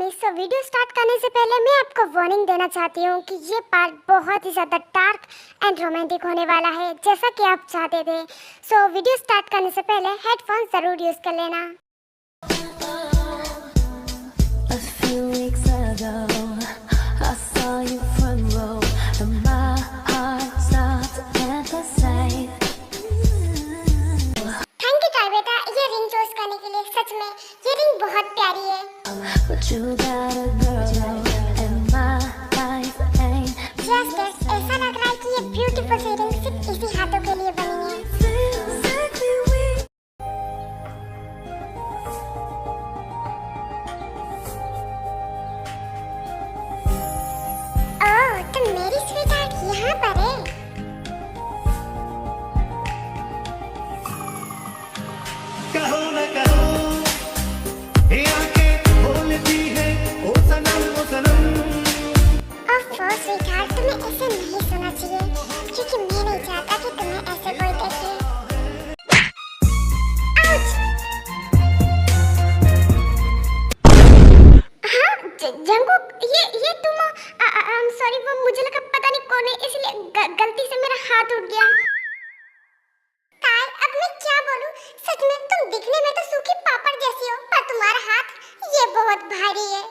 Army. Video start करने से पहले मैं आपको वार्निंग देना चाहती हूँ कि ये पार्ट बहुत ही ज़्यादा डार्क एंड रोमांटिक होने वाला है, जैसा कि आप चाहते थे। वीडियो स्टार्ट करने से पहले हेडफोन ज़रूर यूज़ कर लेना। थैंक यू टाई बेटा, ये रिंग चूज करने के लिए। सच में ये रिंग बहुत प्यारी है। ऐसा लग रहा है कि ये ब्यूटीफुल सी रिंग सिर्फ इसी हाथों के लिए बनी है। ओह, तो मेरी स्वीटहार्ट यहाँ पर है। कहो न कहो, ये आंखें बोलती है, ओ सनम ओ सनम। स्वीटहार्ट, तुम्हें ऐसे नहीं सुना चाहिए, क्योंकि मैं नहीं चाहता कि तुम्हें ऐसे कोई देखे। आउच! हाँ, जंगकुक, ये तुम सॉरी, वो मुझे लगा पता नहीं कौन है, इसलिए गलती से मेरा हाथ उठ गया। काय, अब मैं क्या बोलूं? सच में तुम दिखने में तो सूखी पापड़ जैसी हो, पर तुम्हारा हाथ ये बहुत भारी है।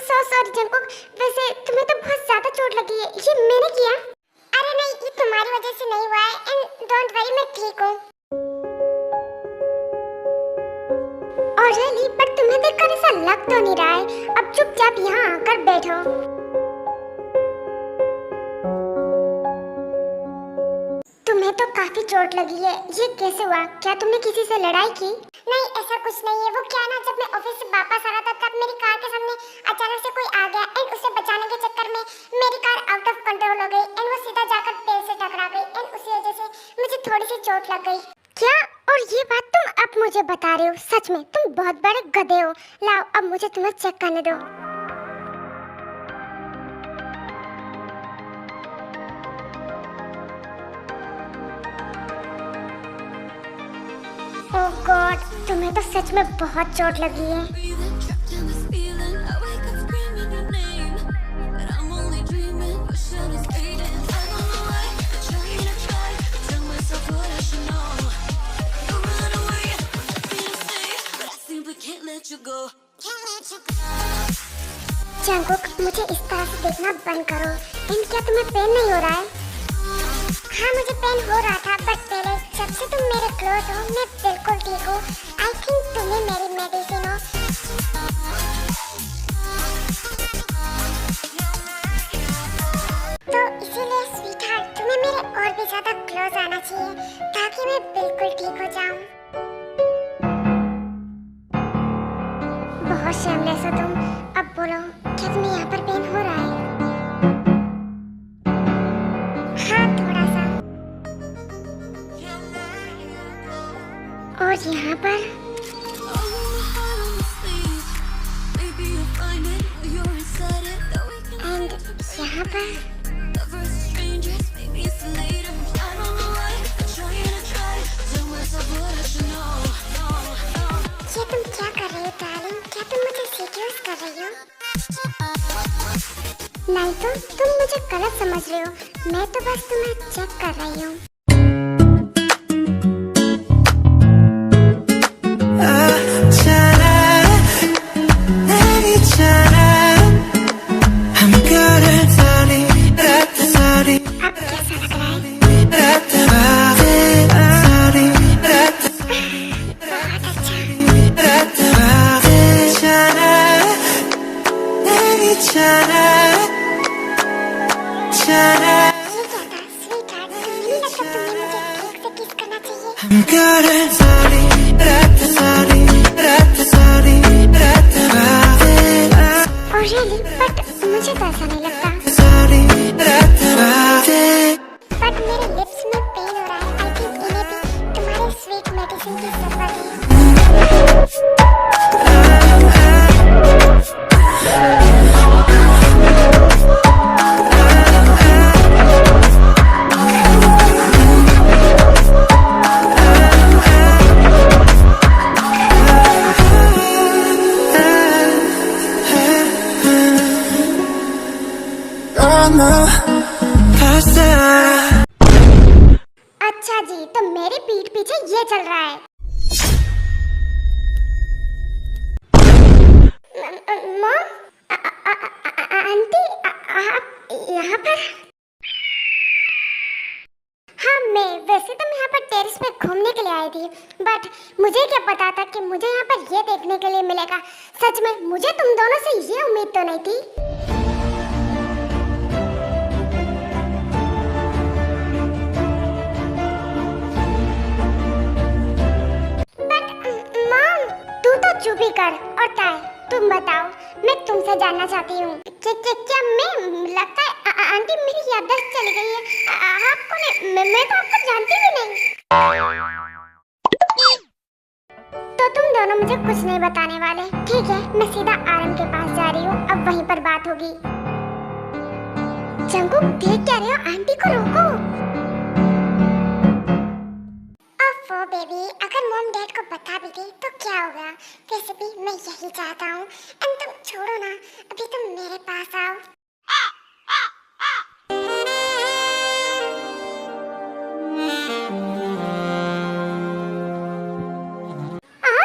सो सॉरी जंगकुक, वैसे तुम्हें तो बहुत ज्यादा चोट लगी है। ये मैंने किया? अरे नहीं, ये तुम्हारी वजह से नहीं हुआ है, एंड डोंट वरी, मैं ठीक हूँ। और रियली, पर तुम्हें देखकर ऐसा लग तो नहीं रहा है। अब चुपचाप यहाँ आकर बैठो। तुम्हें तो काफी चोट लगी है, ये कैसे हुआ? क्या तुमने किसी से लड़ाई की? नहीं, ऐसा कुछ नहीं है। वो क्या ना, जब मैं ऑफिस से वापस आ रहा था तब मेरी कार के सामने अचानक से कोई आ गया एंड उसे बचाने के चक्कर में मेरी कार आउट ऑफ कंट्रोल हो गई एंड वो सीधा जाकर पेड़ से टकरा गई एंड उसी वजह से मुझे थोड़ी सी चोट लग गई। क्या? और ये बात तुम अब मुझे बता रहे हो? सच में तुम बहुत बड़े गधे हो। लाओ, अब मुझे तुम्हें चेक करने दो। ओह गॉड, तुम्हें तो सच में बहुत चोट लगी है। जंगकुक, मुझे इस तरह से देखना बंद करो। एंड क्या तुम्हें पेन नहीं हो रहा है? हाँ, मुझे पेन हो रहा था, बट पहले जब से तुम मेरे क्लोज हो मैं बिल्कुल ठीक हूँ। आई थिंक तुम्हें मेरी मेडिसिन हो। तो इसीलिए स्वीटहार्ट, तुम्हें मेरे और भी ज्यादा क्लोज आना चाहिए ताकि मैं बिल्कुल ठीक हो जाऊँ। बहुत शेमलेस हो तुम। अब बोलो, क्या तुम्हें यहाँ पर पेन हो रहा है? हाँ, थोड़ा सा। और यहाँ पर? एंड यहाँ पर? ये तुम क्या कर रही हो डार्लिंग? क्या तुम मुझे सीड्यूस कर रही हो? नहीं तो तुम मुझे गलत समझ रहे हो। मैं तो बस तुम्हें चेक कर रही हूँ। अब कैसा लग रहा है? बट मुझे तो ऐसा नहीं लगता। बट मेरे लिप्स में पेन हो रहा है। आई थिंक इन्हें भी तुम्हारे स्वीट मेडिसिन की जरूरत है। wanna pass out. अच्छा जी, तो मेरी पीठ पीछे ये चल रहा है। मॉम, आंटी, आप यहाँ पर? हाँ, वैसे तो मैं यहाँ पर टेरेस पे घूमने के लिए आई थी, बट मुझे क्या पता था कि मुझे यहाँ पर ये देखने के लिए मिलेगा। सच में मुझे तुम दोनों से ये उम्मीद तो नहीं थी। बट मॉम, तू तो चुप ही कर। और ताई, तुम बताओ, मैं तुमसे जानना चाहती हूँ कि क्या मैं, लगता है आंटी मेरी याददाश्त चली गई है। आपको नहीं, मैं तो आपको जानती भी नहीं। तो तुम दोनों मुझे कुछ नहीं बताने वाले, ठीक है? मैं सीधा आरम के पास जा रही हूँ, अब वहीं पर बात होगी। जंगकुक, देख क्या रहे हो? आंटी को रोको। ओफो बेबी, अगर मॉम डैड को बता भी दी तो क्या होगा? वैसे भी मैं यही चाहता हूँ। एंड तुम छोड़ो ना, अभी तुम मेरे पास आओ।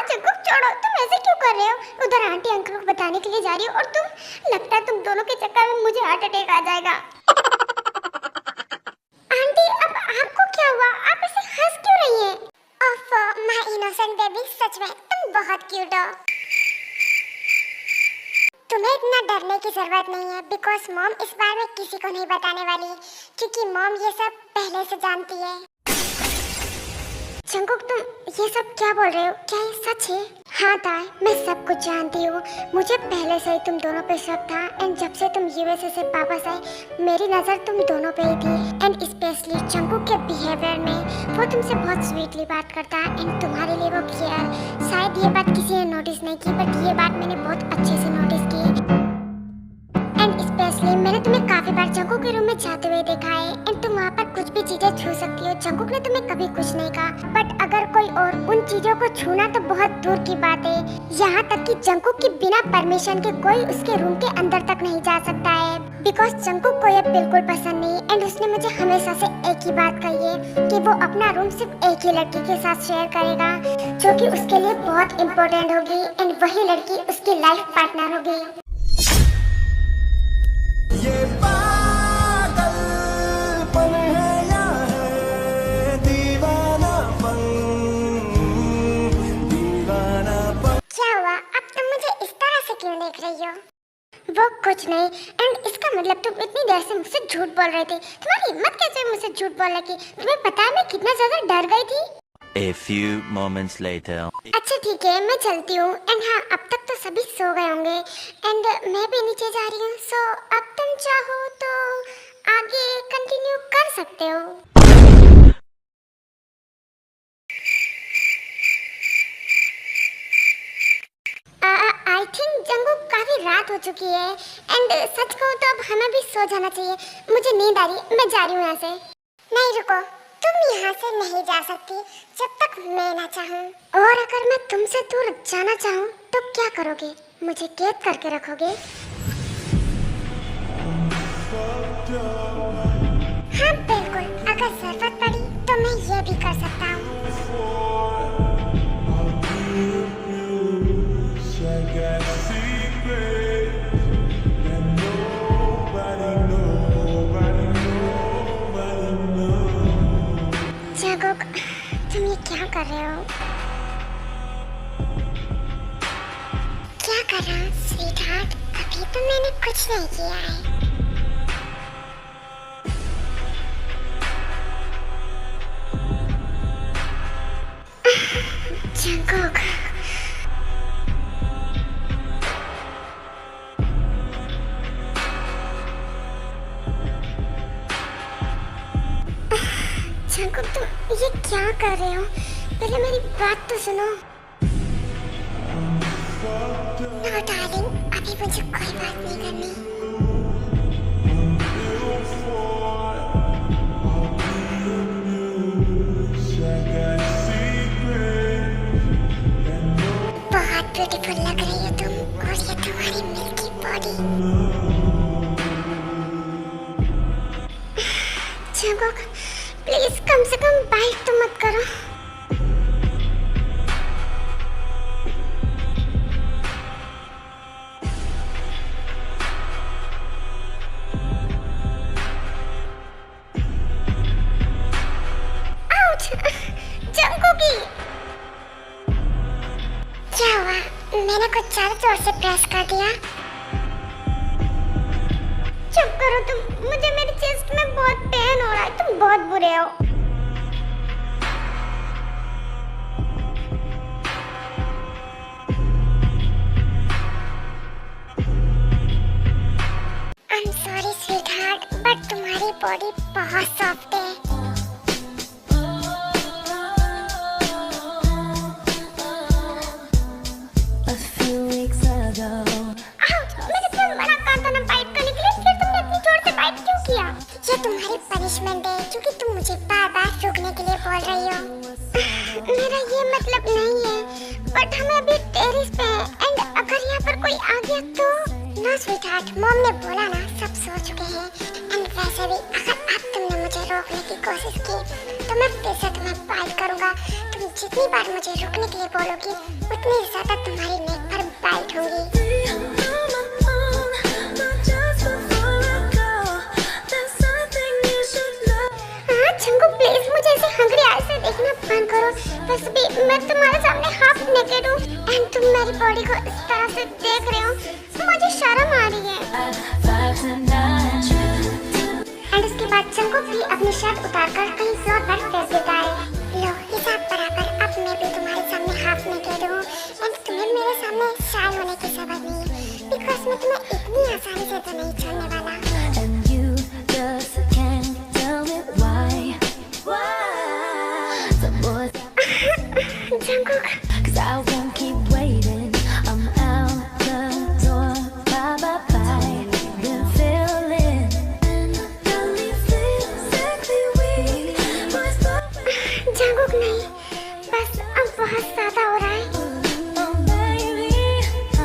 जंगकुक, छोड़ो, तुम ऐसे क्यों कर रहे हो? उधर आंटी अंकल को बताने के लिए जा रही हो और तुम, लगता है तुम दोनों के चक्कर में मुझे हार्ट अटैक आ जाएगा। आंटी, अब आपको क्या हुआ? आप ऐसे हंस क्यों रही हैं? ओफो माय इनोसेंट बेबी, सच में तुम बहुत क्यूट हो। तुम्हें इतना डरने की जरूरत नहीं है, बिकॉज मॉम इस बार में किसी को नहीं बताने वाली, क्योंकि मॉम ये सब पहले से जानती है। जंगकुक, तुम ये सब क्या बोल रहे हो? क्या ये सच है? हाँ ताई, मैं सब कुछ जानती हूँ। मुझे पहले से ही तुम दोनों पे शक था, एंड जब से तुम यूएसए से वापस आए, मेरी नज़र तुम दोनों पे ही थी। एंड स्पेशली जंगकुक के बिहेवियर में, वो तुमसे बहुत स्वीटली बात करता है, एंड तुम्हारे लिए वो केयर। शायद ये बात किसी ने नोटिस नहीं की, बट ये बात मैंने बहुत अच्छे से नोटिस की। एंड स्पेशली मैंने तुम्हें काफी बार जंगकुक के रूम में जाते हुए देखा है, एंड तुम वहाँ पर कुछ भी चीजें छू सकती हो। जंगकुक ने तुम्हें कभी कुछ नहीं कहा, बट अगर कोई और उन चीजों को छूना तो बहुत दूर की बात है। यहाँ तक कि जंगकुक की बिना परमिशन के कोई उसके रूम के अंदर तक नहीं जा सकता है, बिकॉज जंगकुक को ये बिल्कुल पसंद नहीं। एंड उसने मुझे हमेशा से एक ही बात कही है कि वो अपना रूम सिर्फ एक ही लड़की के साथ शेयर करेगा, जो कि उसके लिए बहुत इम्पोर्टेंट होगी, एंड वही लड़की उसकी लाइफ पार्टनर होगी। ये पागलपन है या है दीवानापन, दीवानापन। क्या हुआ? अब तुम मुझे इस तरह से क्यों देख रही हो? वो कुछ नहीं। एंड इसका मतलब तुम इतनी देर से मुझसे झूठ बोल रहे थे। तुम्हारी हिम्मत कैसे हुई मुझसे झूठ बोलने की? तुम्हें पता है मैं कितना ज्यादा डर गई थी। A few moments later. अच्छा ठीक है, मैं चलती हूँ। एंड हाँ, अब तक तो सभी सो गए होंगे, एंड मैं भी नीचे जा रही हूँ। सो अब तुम चाहो तो आगे कंटिन्यू कर सकते हो। आई थिंक जंगकुक, काफी रात हो चुकी है, एंड सच कहूँ तो अब हमें भी सो जाना चाहिए। मुझे नींद आ रही, मैं जा रही हूँ यहाँ से। नहीं रुको, तुम यहाँ से नहीं जा सकती जब तक मैं ना चाहूँ। और अगर मैं तुमसे दूर जाना चाहूँ तो क्या करोगे? मुझे कैद करके रखोगे? हाँ बिल्कुल, अगर जरूरत पड़ी तो मैं ये भी कर सकता हूँ। जंगकुक, तुम ये क्या कर रहे हो? क्या कर रहा हूँ स्वीटहार्ट? अभी तो मैंने कुछ नहीं किया है। जंगकुक, जंगकुक, तुम ये क्या कर रहे हो? पहले मेरी बात तो सुनो। नो डार्लिंग, अभी मुझे कोई बात नहीं करनी। बहुत ब्यूटीफुल लग रही हो तुम, और ये तुम्हारी मिल्की बॉडी। जंगुक प्लीज कम से कम बाइट तो मत करो। आउच! जंगुकी! क्या हुआ? मैंने कुछ ज्यादा जोर से प्रेस कर दिया। चुप करो तुम, मुझे मेरी चेस्ट में बहुत पेन हो रहा है, तुम बहुत बुरे हो। I'm sorry sweetheart, but तुम्हारी बॉडी बहुत सॉफ्ट है। A few weeks ago, मैंने तुम्हें मना कहा था ना बाइट करने के लिए, फिर तुमने इतनी जोर से बाइट क्यों किया? ये तुम्हारी पनिशमेंट है क्योंकि तुम मुझे बार-बार रुकने के लिए बोल रही हो। मेरा ये मतलब नहीं है, बट हमें अभी टेरेस पे है एंड अगर यहाँ पर कोई आ गया तो नो स्वीटहार्ट, मॉम ने बोला ना सब सो चुके हैं एंड वैसे भी अगर अब तुमने मुझे रोकने की कोशिश की तो मैं फिर से तुम्हें बाइट करूँगा। तुम जितनी बार मुझे रुकने के लिए बोलोगी उतनी ज्यादा तुम्हारी नेक पर बाइट होगी। जंगू प्लीज मुझे ऐसे हंग्री आई से देखना बंद करो। वैसे भी मैं तुम्हारे सामने हाफ नेकेड हूँ एंड तुम मेरी बॉडी को इस तरह से देख रहे हो, मुझे शर्म आ रही है। एंड उसके बाद जंगू भी अपनी शर्ट उतारकर कहीं फ्लोर पर फेंक देता है। लो हिसाब बराबर, अब मैं भी तुम्हारे सामने हाफ नेकेड हूँ एंड तुम्हें मेरे सामने शाय होने की जरूरत नहीं है बिकॉज मैं तुम्हें इतनी आसानी से तो नहीं छोड़ने वाला। and you just can't tell me why. The boys, जंगुक 'cause I won't keep waiting. I'm out the door. Bye bye bye. Been feeling and got me feel exactly weak. Boys stopping. जंगुक नहीं, बस अब बहुत ज्यादा हो रहा है। Oh baby,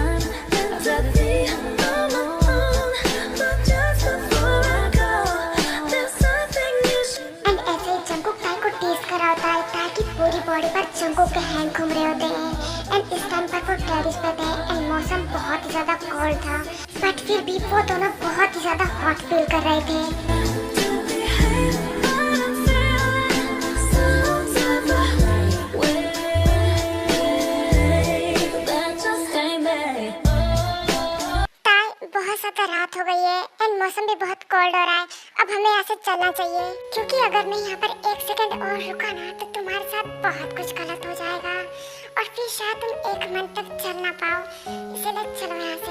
I'm empty on my own. But just before I go, there's something you should. And ऐसे ही जंगुक ताई को टीज कर रहा होता है ताकि पूरी बॉडी पर जंगुक के हैंड घूम रहे होते हैं एंड इस टाइम पर वो टेरेस पे थे एंड मौसम बहुत ही ज्यादा कोल्ड था बट फिर भी वो दोनों बहुत ही ज्यादा हॉट फील कर रहे थे। ताई बहुत ज्यादा रात हो गई है एंड मौसम भी बहुत कोल्ड हो रहा है, अब हमें यहाँ से चलना चाहिए क्योंकि अगर मैं यहाँ पर एक सेकंड और रुका ना तो तुम्हारे साथ बहुत कुछ गलत हो जाएगा और फिर शायद तुम एक मिनट तक चल ना पाओ, इसलिए चलो यहाँ से।